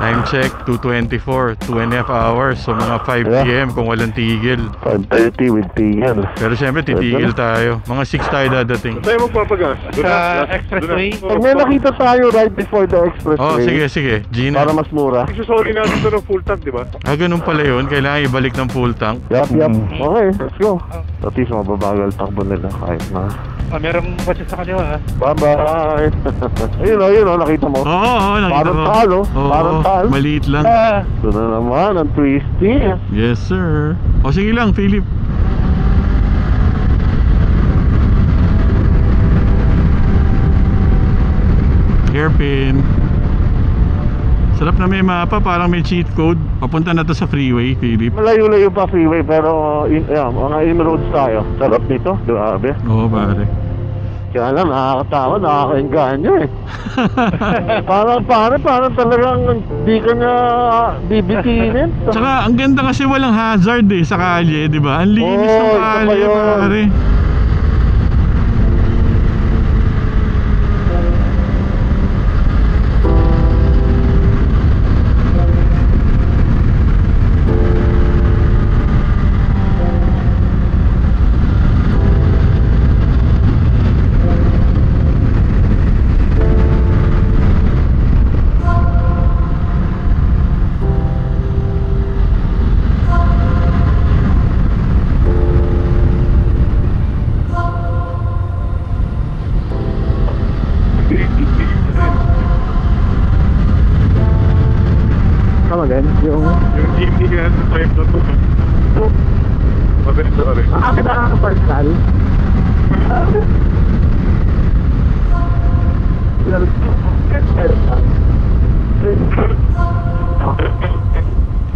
Time check, 2:24, 2.5 hours. So mga 5 PM kung walang tigil. 5:30 with tigil. Pero syempre titigil tayo. Mga 6 tayo dadating. Tayo magpapagas. Sa expressway. Pag may nakita tayo right before the expressway. Oh, sige. Gina. Para mas mura. Isusoli natin ito ng full tank, di ba? Ganun pala yun. Kailangan ibalik ng full tank. Yup. Okay, let's go. At least mababagal takbo nila kahit na. Merong kotse sa kaliwa. Bye-bye. Ayun o, nakita mo. Oo, nakita Parang ko. talo. Oo, Parang talo. maliit lang. Ito na naman, ang twisty. Yes, sir. O sige lang, Philip. Hairpin. Sarap na may mapa, parang may cheat code. Papunta na to sa freeway, Philip. Malayo-layo pa freeway pero mga inroads tayo. Sarap nito, grabe. Oo, pare. Kaya lang, nakakatawa, nakakainganyo eh. parang talagang di ka na bibitinin. Tsaka ang ganda kasi walang hazard sa kalye, di ba? Ang linis ng Oo, kalye, isa pa yun. pare. Tama din, yung GP yan sa 5 na to. Mabilis na rin. nakaka-personal.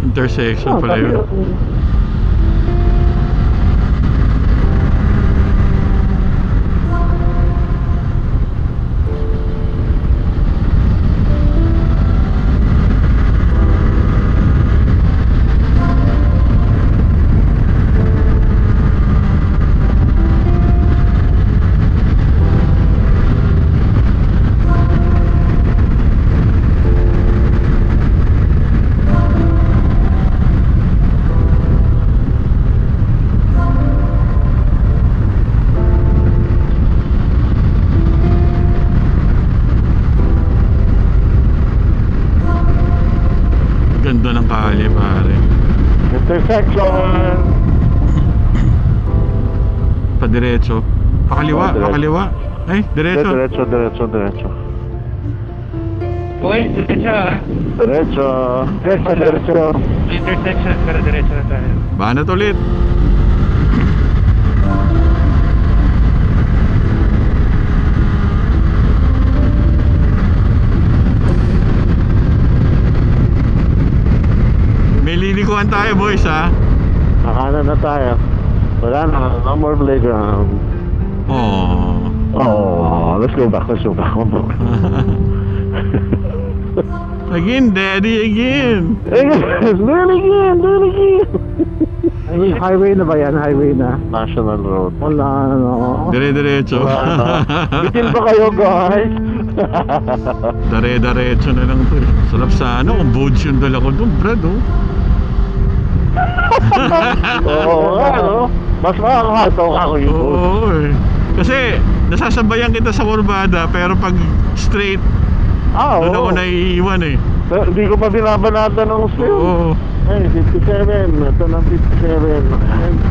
Intersection pala yun. Ganda ng kalye, pare. Intersection. Padiretso. Pakaliwa. Ay, diretso. Diretso. Okay, diretso. Diretso. Intersection, pero diretso na tayo. Banat ulit. May lilikuan tayo, boys, ha? Nakanan na tayo. Wala na, no more playground. Oh. Let's go back. Again, daddy, again. Do it again. Ay, highway na ba yan? Highway na? National road. Wala, no. Dire-diretso. Bitin pa kayo, guys. Dire-diretso na lang to. Sarap sana kung boats yung dala ko doon, Brad, oh. Oo nga, no? Mas makakataw ako yung boat. Oo, eh. Kasi nasasabayan kita sa kurbada, pero pag straight, doon ako naiiwan eh. Hindi ko pa binabanatan ng skill. Oo. Ay, 57. Ito ng 57.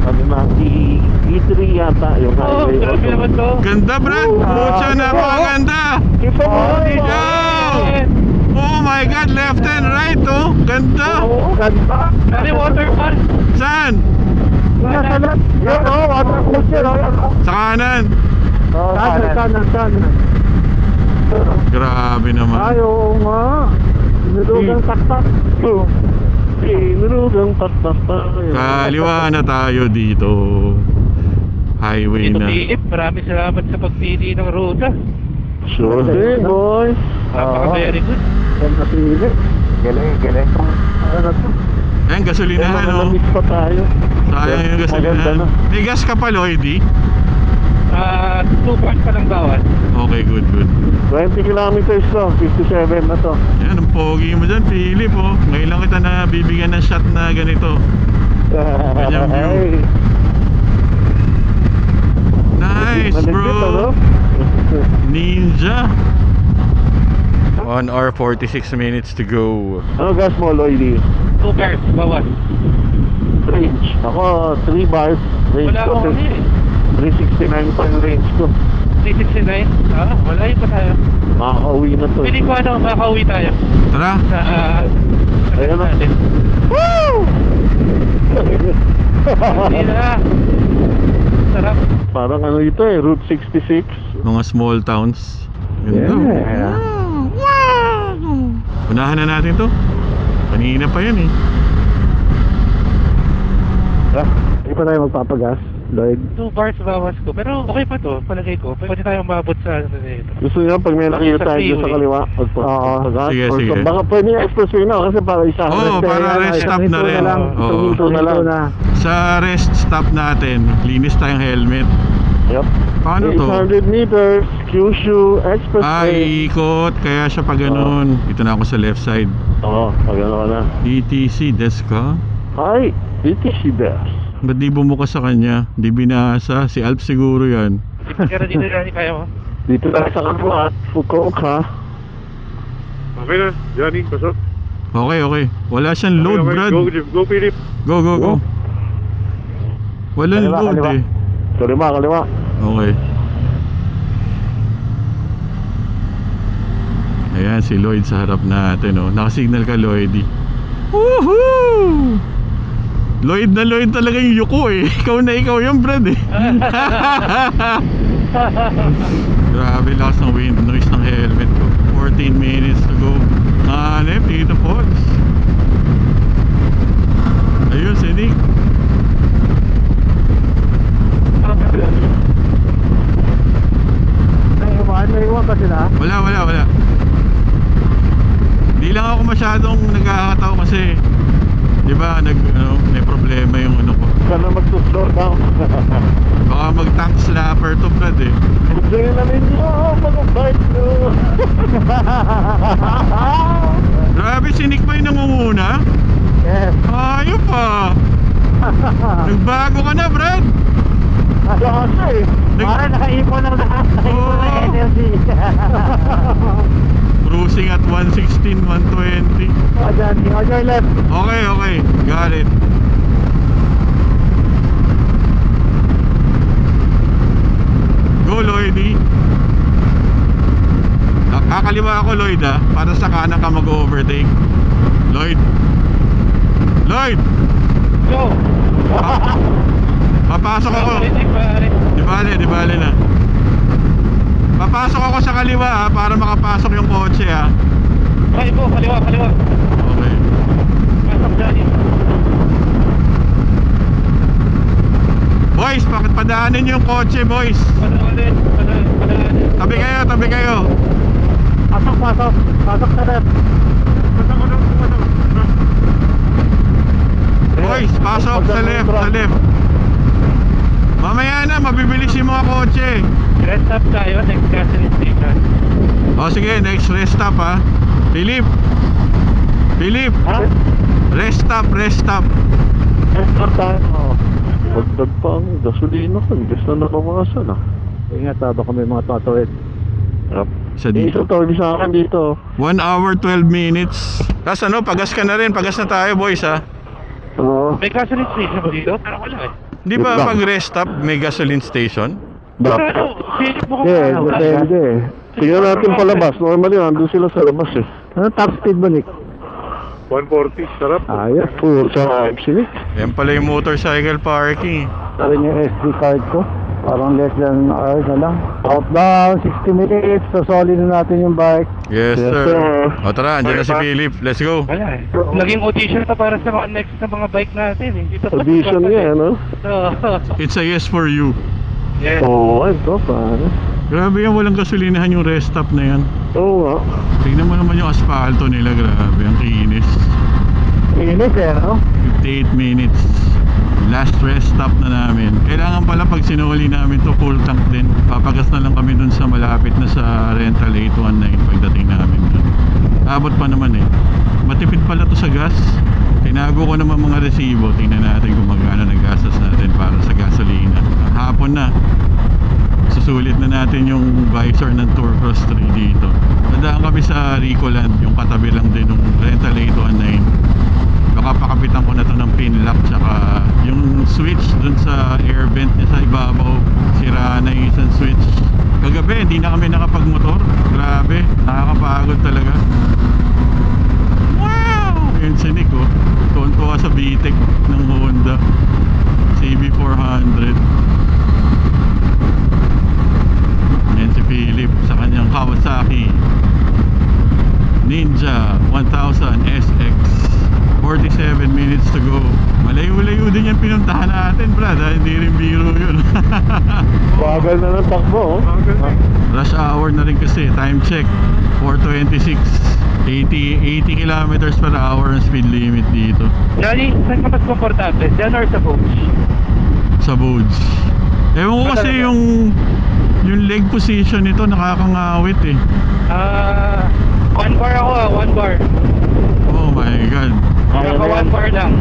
Ano na, E3 yata yung highway. Grabe naman to. Ganda, Brad. Mucha, napakaganda. Kita mo, Yo! Oh my God, left and right, oh. Ganda. Oo, ganda. Ano yung waterfall? Saan? Nasa lahat. Yan, water coaster. Sa kanan. Kanan. Grabe naman. Ay, oo nga. Sinurugang taktak. Sinurugang taktak. Kaliwa na tayo dito. Highway Ito, na. Philip, maraming salamat sa pagpili ng ruta. Sure thing, boys. Napaka-very good. Galing. Ano na to? Ayan, gasolinahan, oh. Malamig pa tayo. Sayang yung Maganda gasolinahan. na. May gas ka pa, Lloydie? 2 parts pa lang bawat. Okay, good. 20 kilometers to, 57 na to. Yan, ang pogi mo dyan, Philip, oh. Ngayon lang kita na bibigyan ng shot na ganito. Ganyang view. Ay, Nice, malapit, bro. ano? Ninja. 1 hour 46 minutes to go. Ano gas mo, Lloydie? 2 bars, bawas. Range. Ako, 3 bars. Range Wala ko, akong ano eh. 369 pa yung range ko. 369? Ah, wala yun pa tayo. Makakauwi na to. Pili ko ano, makauwi tayo. Tara. Sa, Ayun na. natin. Woo! Hindi na. Sarap. Parang ano ito eh, Route 66. Mga small towns. Ganda. Yeah. Wow. Unahan na natin to. Kanina pa yan eh. Hindi pa tayo magpapagas, Lloyd. 2 bars bawas ko. Pero okay pa to, palagay ko. Pwede tayong mabot sa ano na ito. Gusto niyo pag may nakita Sa tayo dyan sa freeway. kaliwa, magpapagas. Sige, Or sige. baka pwede yung expressway na kasi para isa. Oo, para rest stop na rin. Oo. Ito na lang. Sa rest stop natin, linis tayong helmet. Yep. Paano to? 800 meters, Kyushu Expressway. Ay, ikot. Kaya siya pa ganun. Dito na ako sa left side. Oo, pag ano ka na. ETC, desk ka? Hi, DTC Best. Ba't di bumukas sa kanya? Di binasa? Si Alp siguro yan. Pero dito na kaya mo. Dito tayo sa kaliwa, Fukuoka. Okay na, Johnny, pasok. Okay, okay. Wala siyang load, Okay, Brad. Go, Philip. Go, go, go. Walang Kaliwa, load kaliwa. eh. Kaliwa. Okay. Ayan, si Lloyd sa harap natin, oh. Nakasignal ka, Lloydie. Woohoo! Lloyd na Lloyd talaga yung yuko eh. Ikaw na ikaw yung Brad eh. Grabe, lakas ng wind noise ng helmet ko. 14 minutes to go. Hanep, dito po. Ayun, si Nick. Naiwan ba sila? Wala. Di lang ako masyadong nagkakataw kasi di ba may problema yung ano ko. Sana mag-slow down. Baka mag-tank slapper to, Brad eh. Enjoy na ninyo mga bike nyo. Grabe, si Nick ba yung nangunguna? Yes. Ayun pa. Nagbago ka na, Brad. Ano kasi eh. Parang nakaipon ng lahat. Nakaipon ng Oo. energy. Cruising at 116, 120. Oh, Johnny, on your left. Okay. Got it. Go, Lloydie. Kakaliwa ako, Lloyd, ah. Para sa kanan ka mag-overtake. Lloyd. Go! Papasok ako. Di bale na. Papasok ako sa kaliwa, ah, para makapasok yung kotse, ah. Okay po, kaliwa. Okay. Pasok Johnny. Boys, padaanin niyo yung kotse, boys. Padaanin. Tabi kayo. Pasok. Pasok sa left. Boys, pasok sa left. Mamaya na, mabibilis yung mga kotse. Rest stop tayo, next gasoline station. O sige, next rest stop, ha. Philip, Ha? rest stop. Stop tayo. Pagdag pa ang gasolina ko. Gas na nabawasan ah. Ingat ha, baka may mga tatawid. Yep. Sa dito. Ito, tawid sa akin dito. 1 hour 12 minutes. Tapos pagas ka na rin. Pagas na tayo, boys, ha. Oo. May gasoline station ba dito? Parang wala eh. Di ba pag rest stop, may gasoline station? Pero, Philip mo kung Eh, depende. Tingnan natin palabas. Normally, nandun sila sa labas eh. Ano top speed ba, Nick? 140, sarap. Ayos. Puro sa Nick. Yan pala yung motorcycle parking. Rin yung SD card ko. Parang less than hours na lang. Outbound, 60 minutes. Sasolid na natin yung bike. Yes, Yes, sir. sir. O tara, andyan na si Philip. Let's go. wala eh. Naging audition pa para sa mga next na mga bike natin eh. Dito pa- Audition niya, ano? Oo. It's a yes for you. Yes. Oo, ito pare. Grabe yan, walang gasolinahan yung rest stop na yan. Oo nga. Tingnan mo naman yung asfalto nila, grabe, ang kinis. Inis eh, no? 58 minutes. Last rest stop na namin. Kailangan pala pag sinuli namin to full tank din. Papagas na lang kami dun sa malapit na sa Rental 819 pagdating namin dun. Abot pa naman eh. Matipid pala to sa gas. Tinago ko naman mga resibo. Tingnan natin kung magkano nagastos natin para sa gasolina. Hapon na. Susulit na natin yung visor ng Turcross 3 dito. Nadaan kami sa Ricoland, yung katabi lang din ng Rental 819. Baka pakapitan ko na to ng pin lock, tsaka yung switch dun sa air vent niya sa ibabaw, sira na yung isang switch. Kagabi hindi na kami nakapagmotor. Grabe, nakakapagod talaga. Wow! Yun si Nick oh, tuwan-tuwa sa VTEC ng Honda CB400. Yan si Philip sa kanyang Kawasaki Ninja 1000 SX. 47 minutes to go. Malayo-layo din yung pinuntahan natin, brad. Hindi rin biro yun. Bagal na ng takbo, oh. Rush hour na rin kasi. Time check 4:26. 80 kilometers per hour ang speed limit dito Johnny, saan ka mas komportable? Diyan or sa coach? sa Bodes. Ewan ko kasi yung leg position nito nakakangawit eh. One bar ako one bar. Oh my god. Naka one bar lang.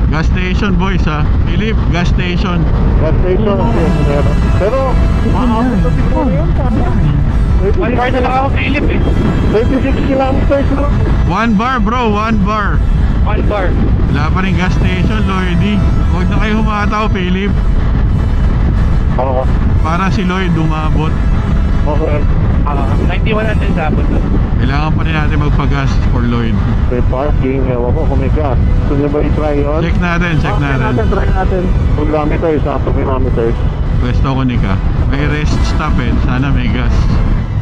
Gas station boys ha. Philip, gas station. Gas station, meron. Pero, maabot na siguro yun. One bar na lang ako, Philip eh. 26 kilometers lang. 1 bar bro, 1 bar. One bar. Wala pa rin gas station, Lloydie. Huwag na kayo humataw, Philip. Oo. Para si Lloyd umabot. Okay. 9100 sa abot. Kailangan pa rin natin magpagas for Lloyd. May parking, ewan ko kung may gas. Gusto niyo ba i-try yun? Check natin, check natin. Try natin. Kilometers, 1 kilometers. Pwesto ko ni ka. May rest stop eh. Sana may gas.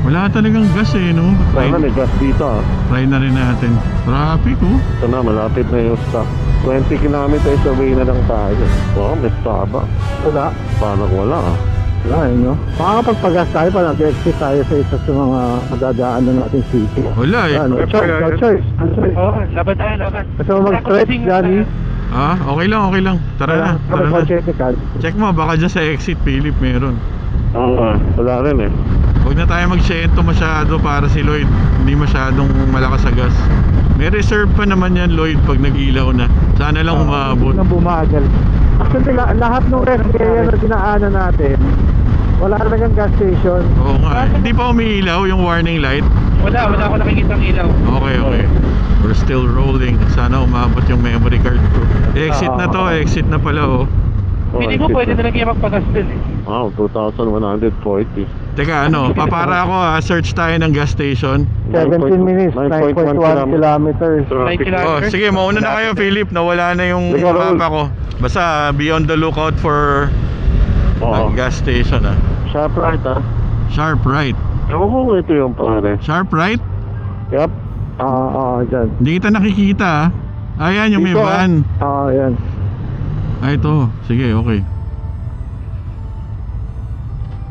Wala talagang gas eh, no? Sana may gas dito, ah. Try na rin natin. Traffic oh. Ito na, malapit na yung stop. 20 kilometers away na lang tayo. Wow, may staba. Wala. Parang wala, ah. Wala eh, no? Makakapagpagas tayo pa nag-exit tayo sa isa sa mga madadaan na nating city. Wala eh. Ano? Choice. Oo, laban tayo, laban. Gusto mo mag-stretch, Johnny? Ah, okay lang, okay lang. Tara na, tara na. Check mo, baka dyan sa exit, Philip, meron. Oo, wala rin eh. Huwag na tayo mag-shento masyado para si Lloyd. Hindi masyadong malakas sa gas. May reserve pa naman yan, Lloyd, pag nag-ilaw na. Sana lang umabot. Nang bumagal. Actually, lahat ng rest area na dinaanan natin, wala talagang gas station. Oo nga, hindi pa umiilaw yung warning light. Wala ako nakikita ng ilaw. Okay, okay. We're still rolling. Sana umabot yung memory card ko. Exit na to, exit na pala oh. Hindi mo pwede na lang yung magpagas din eh. Wow, 2,140. Teka ano, papara ako ha, search tayo ng gas station. 17 minutes, 9.1 kilometers. 9 Oh, kilometers. sige, mauna na kayo Philip, nawala na yung Sige, roll. mapa ko. Basta be on the lookout for Oo. gas station ah. Sharp right, ah. Sharp right. Ewan ko kung ito yung pare. Sharp right? Yup. Dyan. Hindi kita nakikita ah. Ayan yung may Dito, van. Yan. Ay ito, sige, okay.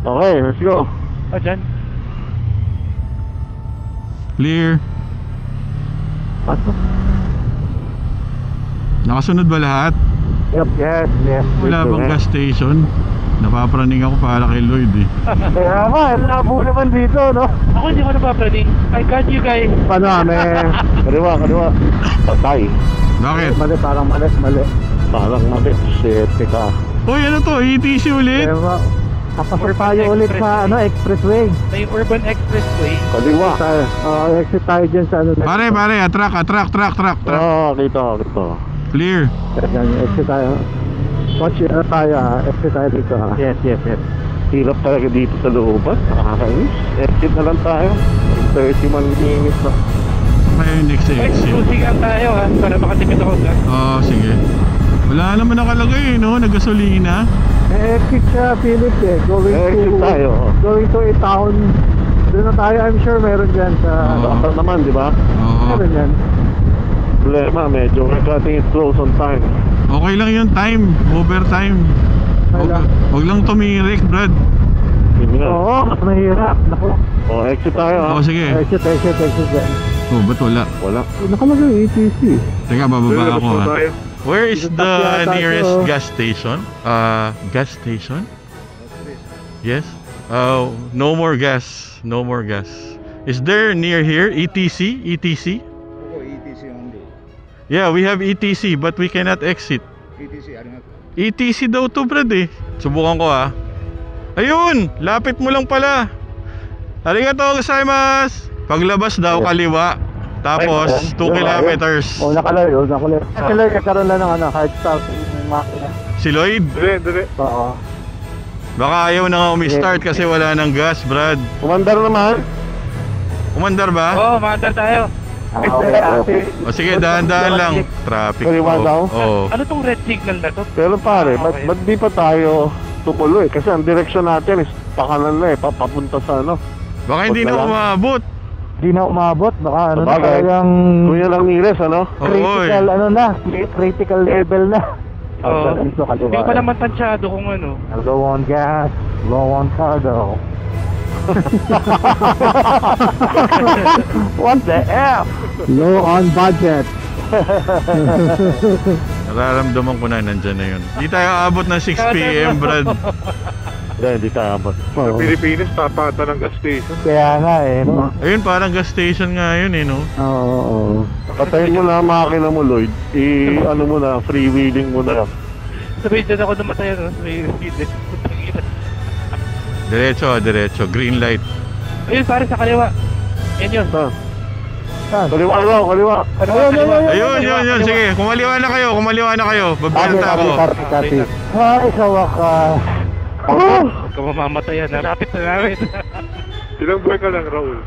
Okay, let's go. O, dyan. Clear. Pasok. Nakasunod ba lahat? Yep, yes. Wala bang gas station? Napapraning ako para kay Lloyd eh. Kaya nga, labo naman dito, no? Ako hindi ko napapraning. I got you guys. Paano kami? Kaliwa. Patay. Bakit? Parang mali. Parang mabit. Shit, ka. Uy, ano to? ETC ulit? Kaya kapasok tayo ulit sa expressway. May Urban Expressway. Kaliwa. Exit tayo dyan sa Pare, atrak. Oo, kita. Clear. Yan, exit tayo. Watch tayo ha. Exit tayo dito ha. Yes. Hirap talaga dito sa looban. Nakakainis. Exit na lang tayo. 31 minutes na. May next exit. Cruising tayo ha, para makatipid ako gas. Oo, sige. Wala naman nakalagay no, nagasolina. Exit siya, Philip eh. Exit tayo. Going to a town. Doon na tayo, I'm sure meron dyan sa... Oo. Dapat naman, di ba? Oo. Meron dyan. Problema, medyo we're cutting it close on time. Okay lang yung time, overtime. Huwag lang tumirik, Brad. Yun nga. Oo, mas mahirap. Naku. Exit tayo ha. Oo, sige. Exit dyan. Oh, ba't wala? Wala. Nakalagay ATC. Teka, bababa ako ha. Where is Dito the yata nearest to. gas station? Gas station? Yes. Oh, no more gas. No more gas. Is there near here ETC? ETC? ETC only. Yeah, we have ETC but we cannot exit. ETC, arigato. ETC daw to, Brad eh. Subukan ko ah. Ayun! Lapit mo lang pala. Arigatou gozaimasu. Paglabas daw kaliwa. Tapos 2 kilometers. Oh, nakalayo. Nakalayo, nagkaroon lang ng hard stop yung makina. Si Lloyd, Dali. Oo. baka ayaw na nga umistart kasi wala ng gas, Brad. Umandar naman. Umandar ba? Oo, maandar tayo. Okay. O sige, dahan-dahan lang. Traffic. Kaliwa daw? Oo. Ano tong red signal na to? Pero pare, Okay. ba't di pa tayo tutuloy? Kasi ang direksyon natin is pakanan na papunta sa ano. Baka hindi na Wala lang. umabot. Di na umabot. Baka ano na Sabagay. talagang Kuya lang Nires, ano? critical, Oo, ano na, critical level na. Oo. Dito kaliwa. Hindi ko pa naman tansyado kung ano. Low on gas, low on cargo. What the F? Low on budget. Nararamdaman ko na nandyan na yun. Di tayo aabot ng 6 PM, Brad. Hindi tayo abot. Sa Pilipinas, tapatan ng gas station. Kaya nga eh, no? Ayun, parang gas station nga yun eh, no? Oo. Patayin mo na ang makina mo, Lloyd. Ano mo na, freewheeling mo na. Sabi dyan ako namatay ano. Sabi Diretso. Green light. ayun, pare sa kaliwa. Yan yun. Saan? Kaliwa daw, kaliwa. Ayun. Sige, kumaliwa na kayo. Babenta ako. Copy. Ay, sa wakas. Huwag ka mamamatay yan. Rapid na namin. Ilang buwan ka lang, Raul?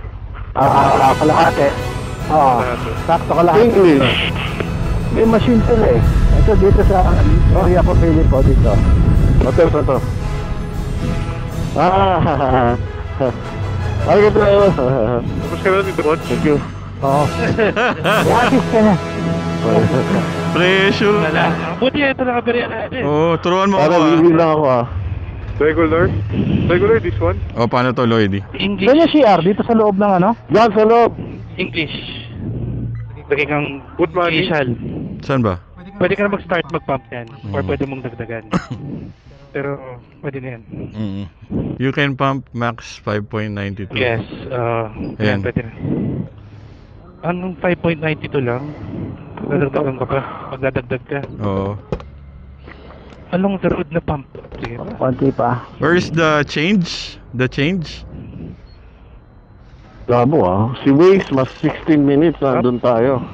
Kalahati. Oo. Sakto kalahati. English. May machine sila eh. Ito dito sa area ko, Philipo, dito. Ito. Ay, ito. Tapos ka lang dito, Watch. Thank you. Oo. Assist ka na. Pressure. Wala. Buti ito nakabiriyan natin. Oh, turuan mo Para ako bibig lang ako ah. Regular, this one. ah. Oh, paano to, Lloyd? English. Doon yung CR, dito sa loob ng ano? Diyan sa loob. English. Lagay kang Put money. initial. Saan ba? Pwede ka na mag-start mag-pump yan. Or Mm. pwede mong dagdagan. Pero pwede na yan. You can pump max 5.92. Yes. Ayan. Yan, pwede na. Anong 5.92 lang? Dadagdagan ka pa. Magdadagdag ka. Oo. Anong the road na pump? Sige ba? Konti pa. Where is the change? Labo ah. Si Waze, mas 16 minutes nandun tayo.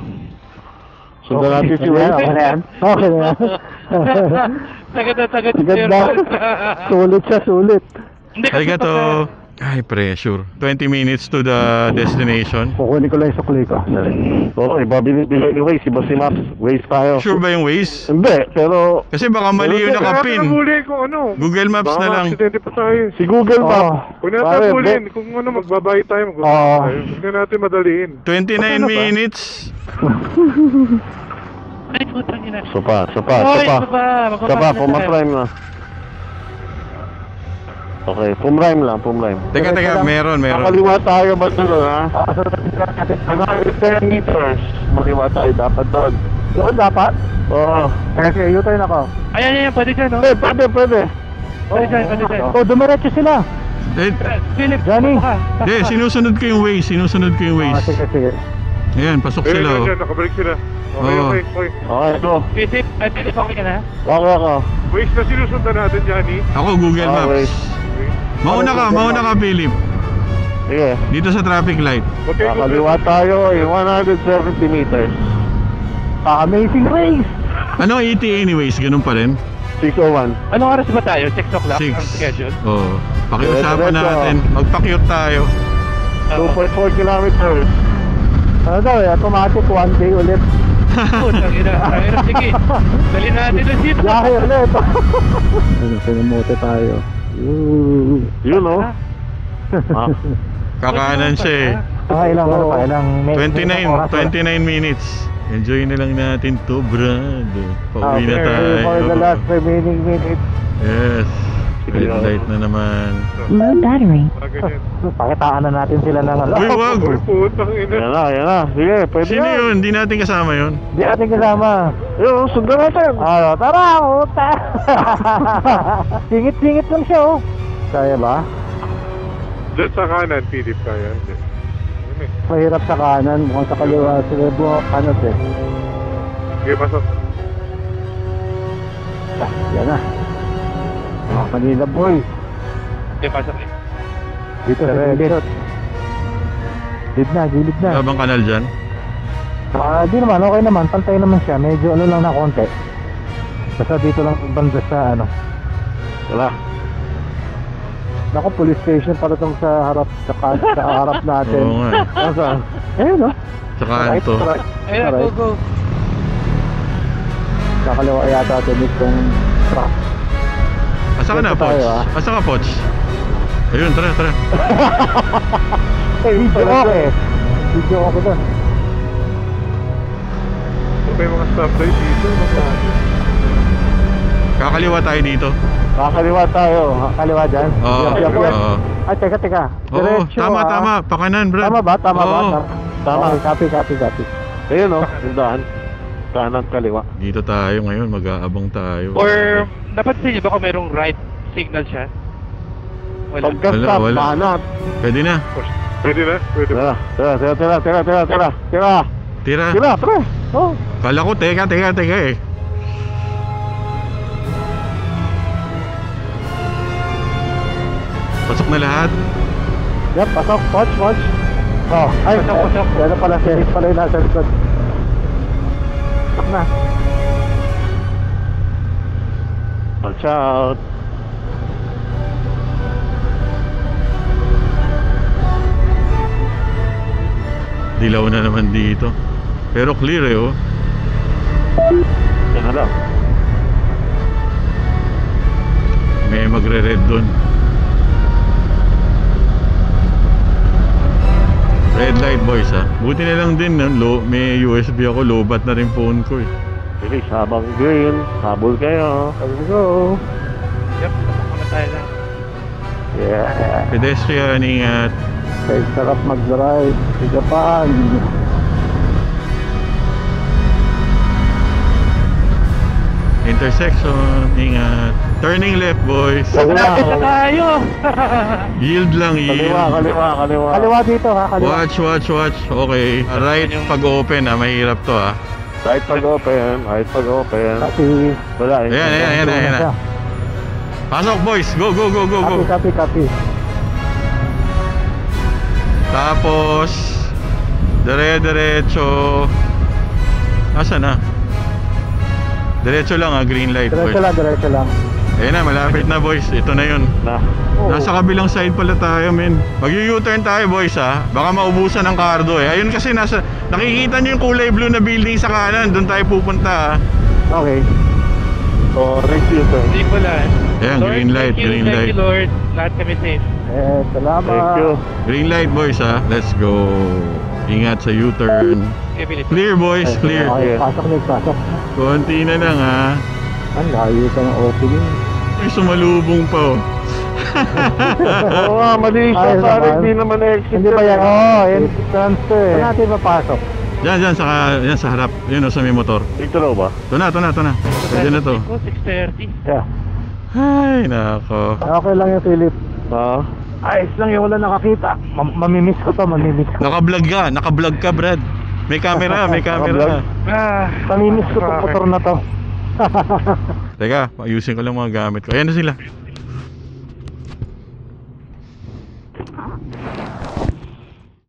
Sundan natin si Waze. Okay na yan. Okay na yan. Sagad na. Sagad na. Sulit siya, sulit. Hindi kasi Arigato. Ay, pressure. 20 minutes to the destination. Kukunin ko lang yung sukli ko. Oo, ibabili ni Waze. Iba si Maps. Waze tayo. Sure ba yung Waze? Hindi, pero Kasi baka mali yung Kaya nakapin. huli kung ano. Google Maps Baka na lang. aksidente pa tayo. si Google Maps. Kung natin hulin, kung ano, magbabayad tayo, Oo. Huwag na natin madaliin. 29 Ano ba? minutes. Ay, putang ina. Sopa. Oy, baba. Sopa, pumaprime na. Okay, pumrime lang. Teka, meron. Nakaliwa tayo ba doon ha? Ano, 10 meters. Maliwa tayo dapat doon. Doon dapat? Oo. Kasi U-turn ako. Ayan, pwede dyan, no? Pwede. Pwede dyan. Oh, dumiretso sila. Eh, Philip, Johnny. baka. sinusunod ko yung Waze. Sige. Ayan, pasok Ayun, sila. Oh. dyan, nakabalik sila. Okay. Okay, go. Philip, okay ka na? Okay ako. Waze na sinusundan natin, Johnny. Ako, Google Okay. Maps. Mauna ka, Philip. Sige. Dito sa traffic light. Okay, Nakaliwa tayo in 170 meters. Amazing race. Ano ETA anyways? Ganun pa rin? 601. Anong oras ba tayo? 6 o'clock 6. ang schedule? Oo. Pakiusapan Diretso. natin. Magpa-cute tayo. 2.4 kilometers. Ano daw eh, automatic one day ulit. Putang ina. Sige. Dali natin na dito. Lahi ulit. Ano, pinamote tayo. Yun oh. Kakanan siya eh. Ilang ano pa, ilang 29 minutes. Enjoy na lang natin to, Brad. Pauwi na For the tayo. last remaining minutes. Yes. Red light na naman. Low battery. Ganyan. Pakitaan na natin sila ng ano. Uy, wag! Uy, putang ina. Yan na. Sige, pwede Sino yan. yun? Hindi natin kasama yun. Di ating kasama. Yo, sundan natin. Tara, uta. Singit-singit lang siya, oh. Kaya ba? Diyan sa kanan, Philip, kaya. Hindi. Yun eh. Mahirap sa kanan, mukhang sa kaliwa, sila buhok kanan eh. Sige, pasok. Yan na. Manila boy. Okay, pasok eh. Dito sa gilid. Gilid na. Habang kanal dyan. Di naman, okay naman. Pantay naman siya. Medyo ano lang na konti. Basta dito lang banda sa ano. Wala. Naku, police station pala tong sa harap sa harap natin. Oo nga eh. Nasaan? Ayun, no? Sa kanto. Ayan, go, go. Kakaliwa yata ito itong truck. Asa ka na, Dito Poch? tayo, ah. Asa ka, Poch? Ayun, tara. Video okay. Video okay doon. Kung may mga stoplight dito, Kakaliwa tayo dito. Kakaliwa tayo. Kaliwa dyan. Oo. Yap. Oo. Ay, teka. Oo, Diretso, tama. Pakanan, Brad. Tama ba? Tama. Tama. Okay, copy. Ayun, oh. Yung daan. Kanan, kaliwa. Dito tayo ngayon, mag-aabang tayo. Or, napansin niyo ba kung merong right signal siya? Wala. Pagka-stop, Wala. banat. Pwede na. pwede na? Pwede na. Tira. Tira. Oh. Kala ko, teka eh. Pasok na lahat. Yep, pasok. Watch. Oh, ay, pasok. Yan pala, series pala yung nasa likod. Pasok na. Watch out. Dilaw na naman dito. Pero clear eh, oh. Yan na lang. May magre-red dun. Red light, boys, ha. Buti na lang din, may USB ako, low-bat na rin phone ko eh. Bilis, habang green. Habol kayo. Let's go. Yep, pasok tayo lang. Yeah. Pedestrian, ingat. Kaya sarap mag-drive sa Japan. Intersection, ingat. Turning left, boys. Malapit na tayo! Yield lang, yield. Kaliwa. Kaliwa dito, ha? Kaliwa. Watch. Okay. Right pag-open, ha. Mahirap to, ha. Right pag-open. Kasi, Wala eh. Ayan na. Pasok, boys. Go. copy. Tapos, diretso. Asa na? Diretso lang, ha. Green light, boys. Diretso lang. Ayan na, malapit na, boys. Ito na yun. Oh. Nasa kabilang side pala tayo, men. Mag-u-turn tayo, boys, ha. Baka maubusan ng cardo, eh. Ayun kasi nakikita nyo yung kulay blue na building sa kanan. Doon tayo pupunta, ha. Okay. So, race you, sir. Hindi ko lang. Ayan, Lord, green light, thank you, green thank light. you, Lord. Lahat kami safe. Salamat. Thank you. Green light, boys, ha. Let's go. Ingat sa U-turn. Okay, Philip. Clear, boys, clear. Okay, pasok. Konti na lang, ha. Ang layo ka ng opening. May sumalubong pa, oh. Oo nga, mali siya. Ayos Pare, naman. hindi naman exit. Hindi ba yan? Yan transfer eh. Saan natin mapasok? Yan, sa harap. Yun, oh, sa may motor. Dito raw ba? Ito na. Pwede na to. 6:30. Yeah. Ay, nako. Okay lang yung Philip. Ha? Ayos lang yung wala nakakita. Mamimiss ko to. Naka-vlog ka, Brad. May camera. Mamimiss ko tong motor na to. Teka, ayusin ko lang mga gamit ko. Ayan na sila.